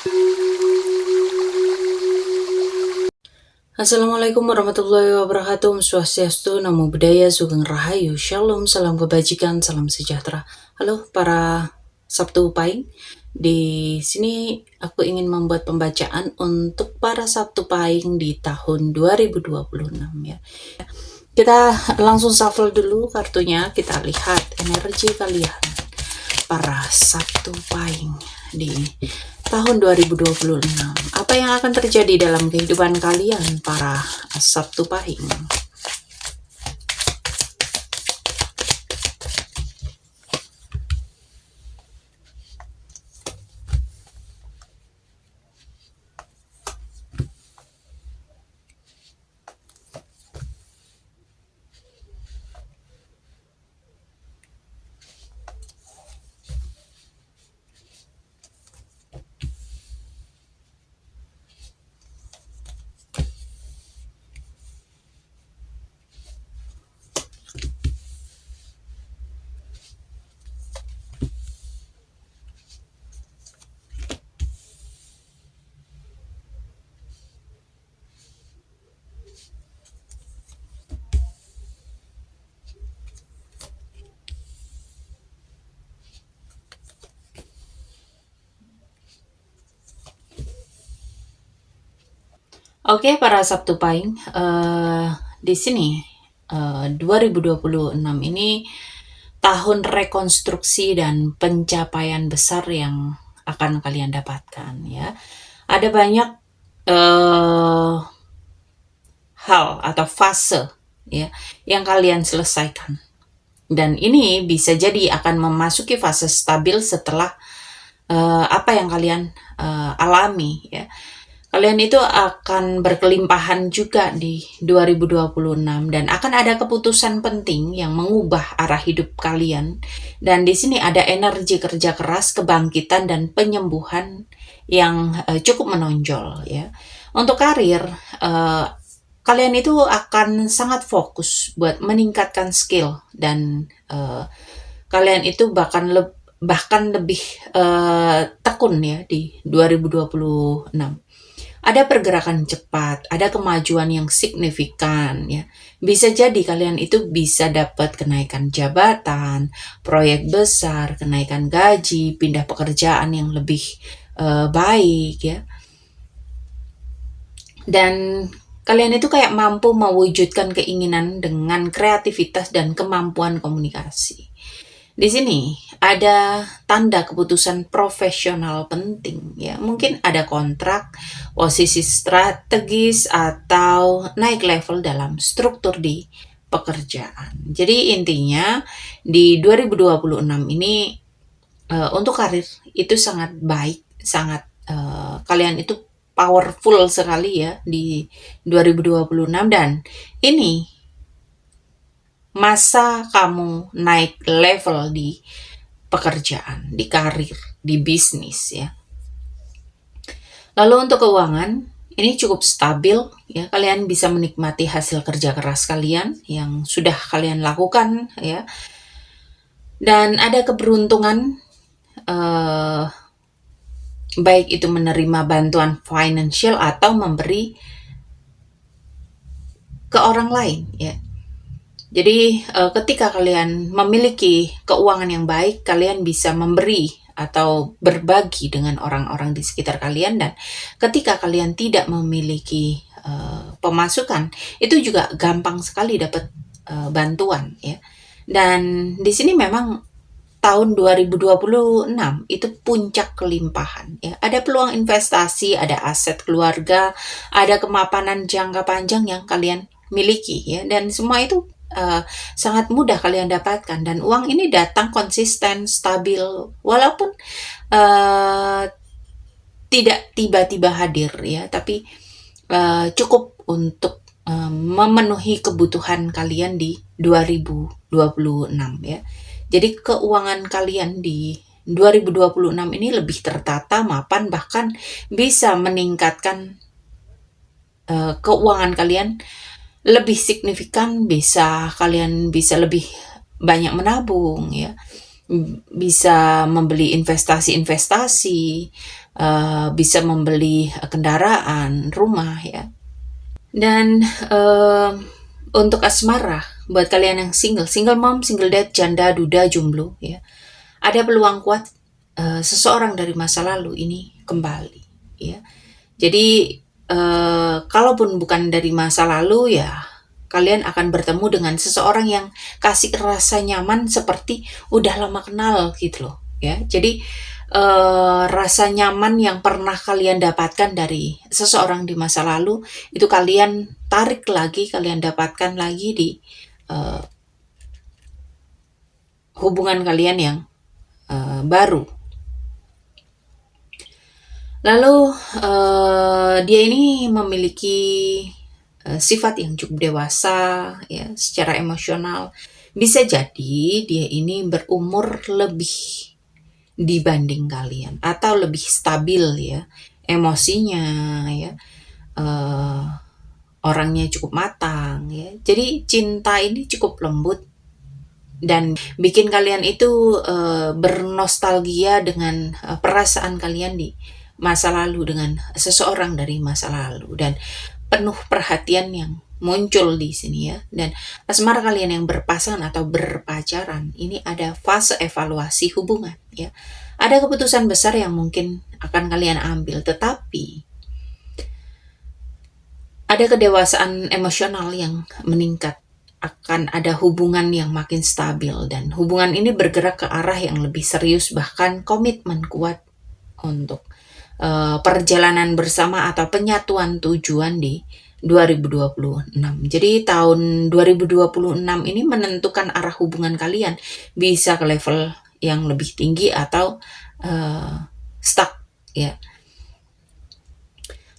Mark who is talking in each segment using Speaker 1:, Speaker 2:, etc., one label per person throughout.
Speaker 1: Assalamualaikum warahmatullahi wabarakatuh. Om Swastiastu, Namo Buddhaya, Sugeng Rahayu, Shalom, salam kebajikan, salam sejahtera. Halo para Sabtu Pahing. Di sini aku ingin membuat pembacaan untuk para Sabtu Pahing di tahun 2026 ya. Kita langsung shuffle dulu kartunya, kita lihat energi kalian para Sabtu Pahing di tahun 2026. Apa yang akan terjadi dalam kehidupan kalian para Sabtu Pahing? Oke, para Sabtu Pahing, di sini 2026 ini tahun rekonstruksi dan pencapaian besar yang akan kalian dapatkan ya. Ada banyak hal atau fase ya yang kalian selesaikan. Dan ini bisa jadi akan memasuki fase stabil setelah apa yang kalian alami ya. Kalian itu akan berkelimpahan juga di 2026 dan akan ada keputusan penting yang mengubah arah hidup kalian. Dan di sini ada energi kerja keras, kebangkitan dan penyembuhan yang cukup menonjol ya. Untuk karir, kalian itu akan sangat fokus buat meningkatkan skill dan kalian itu bahkan lebih tekun ya di 2026. Ada pergerakan cepat, ada kemajuan yang signifikan ya. Bisa jadi kalian itu bisa dapat kenaikan jabatan, proyek besar, kenaikan gaji, pindah pekerjaan yang lebih baik ya. Dan kalian itu kayak mampu mewujudkan keinginan dengan kreativitas dan kemampuan komunikasi. Di sini ada tanda keputusan profesional penting ya. Mungkin ada kontrak, posisi strategis atau naik level dalam struktur di pekerjaan. Jadi intinya di 2026 ini untuk karir itu sangat baik, sangat kalian itu powerful sekali ya di 2026 dan ini masa kamu naik level di pekerjaan, di karir, di bisnis ya. Lalu untuk keuangan, ini cukup stabil ya. Kalian bisa menikmati hasil kerja keras kalian yang sudah kalian lakukan ya. Dan ada keberuntungan baik itu menerima bantuan financial atau memberi ke orang lain ya. Jadi ketika kalian memiliki keuangan yang baik, kalian bisa memberi atau berbagi dengan orang-orang di sekitar kalian dan ketika kalian tidak memiliki pemasukan, itu juga gampang sekali dapat bantuan ya. Dan di sini memang tahun 2026 itu puncak kelimpahan ya. Ada peluang investasi, ada aset keluarga, ada kemapanan jangka panjang yang kalian miliki ya dan semua itu sangat mudah kalian dapatkan dan uang ini datang konsisten, stabil walaupun tidak tiba-tiba hadir ya, tapi cukup untuk memenuhi kebutuhan kalian di 2026 ya. Jadi keuangan kalian di 2026 ini lebih tertata, mapan, bahkan bisa meningkatkan keuangan kalian lebih signifikan, kalian bisa lebih banyak menabung ya. bisa membeli investasi-investasi, bisa membeli kendaraan, rumah ya. Dan untuk asmara, buat kalian yang single mom, single dad, janda, duda, jomblo ya, ada peluang kuat seseorang dari masa lalu ini kembali ya. Jadi kalaupun bukan dari masa lalu ya, kalian akan bertemu dengan seseorang yang kasih rasa nyaman seperti udah lama kenal gitu loh ya. Jadi rasa nyaman yang pernah kalian dapatkan dari seseorang di masa lalu itu kalian tarik lagi, kalian dapatkan lagi di hubungan kalian yang baru. Lalu dia ini memiliki sifat yang cukup dewasa ya secara emosional. Bisa jadi dia ini berumur lebih dibanding kalian atau lebih stabil ya emosinya ya, orangnya cukup matang ya. Jadi cinta ini cukup lembut dan bikin kalian itu bernostalgia dengan perasaan kalian di masa lalu dengan seseorang dari masa lalu, dan penuh perhatian yang muncul di sini ya. Dan asmara kalian yang berpasangan atau berpacaran ini ada fase evaluasi hubungan ya. Ada keputusan besar yang mungkin akan kalian ambil, tetapi ada kedewasaan emosional yang meningkat, akan ada hubungan yang makin stabil, dan hubungan ini bergerak ke arah yang lebih serius, bahkan komitmen kuat untuk perjalanan bersama atau penyatuan tujuan di 2026. Jadi tahun 2026 ini menentukan arah hubungan kalian, bisa ke level yang lebih tinggi atau stuck ya.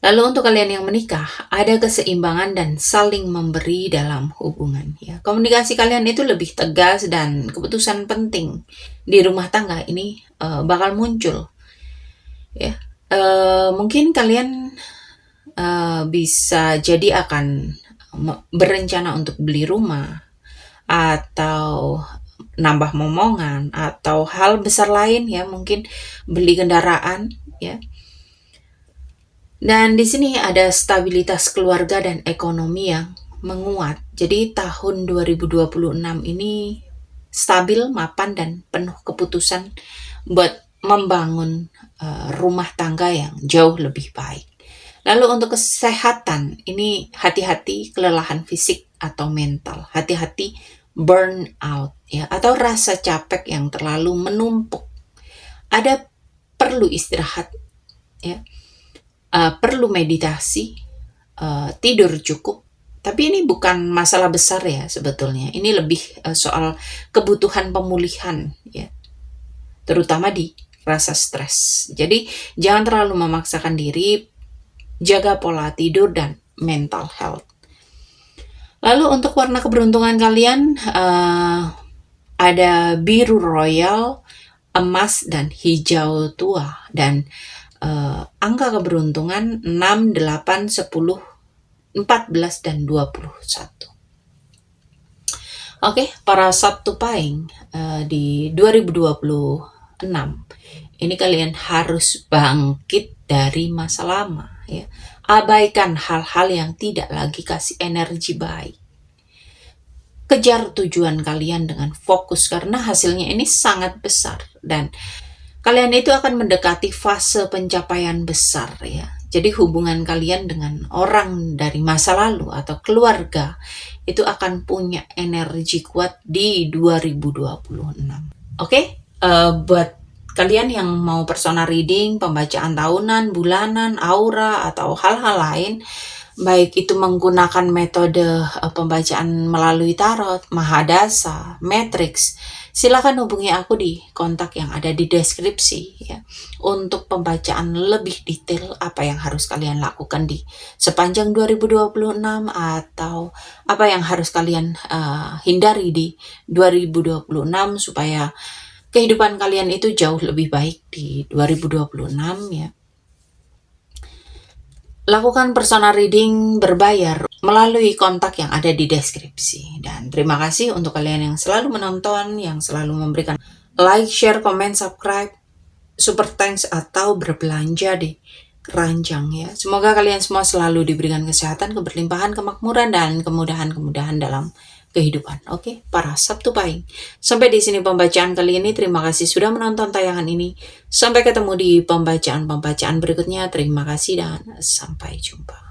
Speaker 1: Lalu untuk kalian yang menikah, ada keseimbangan dan saling memberi dalam hubungan ya. Komunikasi kalian itu lebih tegas dan keputusan penting di rumah tangga ini bakal muncul ya. Mungkin kalian bisa jadi akan berencana untuk beli rumah atau nambah momongan atau hal besar lain ya, mungkin beli kendaraan ya. Dan di sini ada stabilitas keluarga dan ekonomi yang menguat. Jadi tahun 2026 ini stabil, mapan, dan penuh keputusan buat membangun rumah tangga yang jauh lebih baik. Lalu untuk kesehatan, ini hati-hati kelelahan fisik atau mental, hati-hati burnout ya, atau rasa capek yang terlalu menumpuk. Ada perlu istirahat ya, perlu meditasi, tidur cukup. Tapi ini bukan masalah besar ya sebetulnya. Ini lebih soal kebutuhan pemulihan ya, terutama di rasa stres. Jadi jangan terlalu memaksakan diri, jaga pola tidur dan mental health. Lalu untuk warna keberuntungan kalian ada biru royal, emas, dan hijau tua. Dan angka keberuntungan 6, 8, 10, 14, dan 21. Oke, para Sabtu Pahing di 2026 ini kalian harus bangkit dari masa lama ya. Abaikan hal-hal yang tidak lagi kasih energi baik. Kejar tujuan kalian dengan fokus karena hasilnya ini sangat besar dan kalian itu akan mendekati fase pencapaian besar ya. Jadi hubungan kalian dengan orang dari masa lalu atau keluarga itu akan punya energi kuat di 2026. Oke, buat kalian yang mau personal reading, pembacaan tahunan, bulanan, aura, atau hal-hal lain, baik itu menggunakan metode pembacaan melalui tarot, mahadasa, matrix, silakan hubungi aku di kontak yang ada di deskripsi ya, untuk pembacaan lebih detail apa yang harus kalian lakukan di sepanjang 2026 atau apa yang harus kalian hindari di 2026 supaya kehidupan kalian itu jauh lebih baik di 2026 ya. Lakukan personal reading berbayar melalui kontak yang ada di deskripsi. Dan terima kasih untuk kalian yang selalu menonton, yang selalu memberikan like, share, comment, subscribe, super thanks atau berbelanja di keranjang ya. Semoga kalian semua selalu diberikan kesehatan, keberlimpahan, kemakmuran, dan kemudahan-kemudahan dalam kehidupan. Oke, para Sabtu Pahing. Sampai di sini pembacaan kali ini. Terima kasih sudah menonton tayangan ini. Sampai ketemu di pembacaan-pembacaan berikutnya. Terima kasih dan sampai jumpa.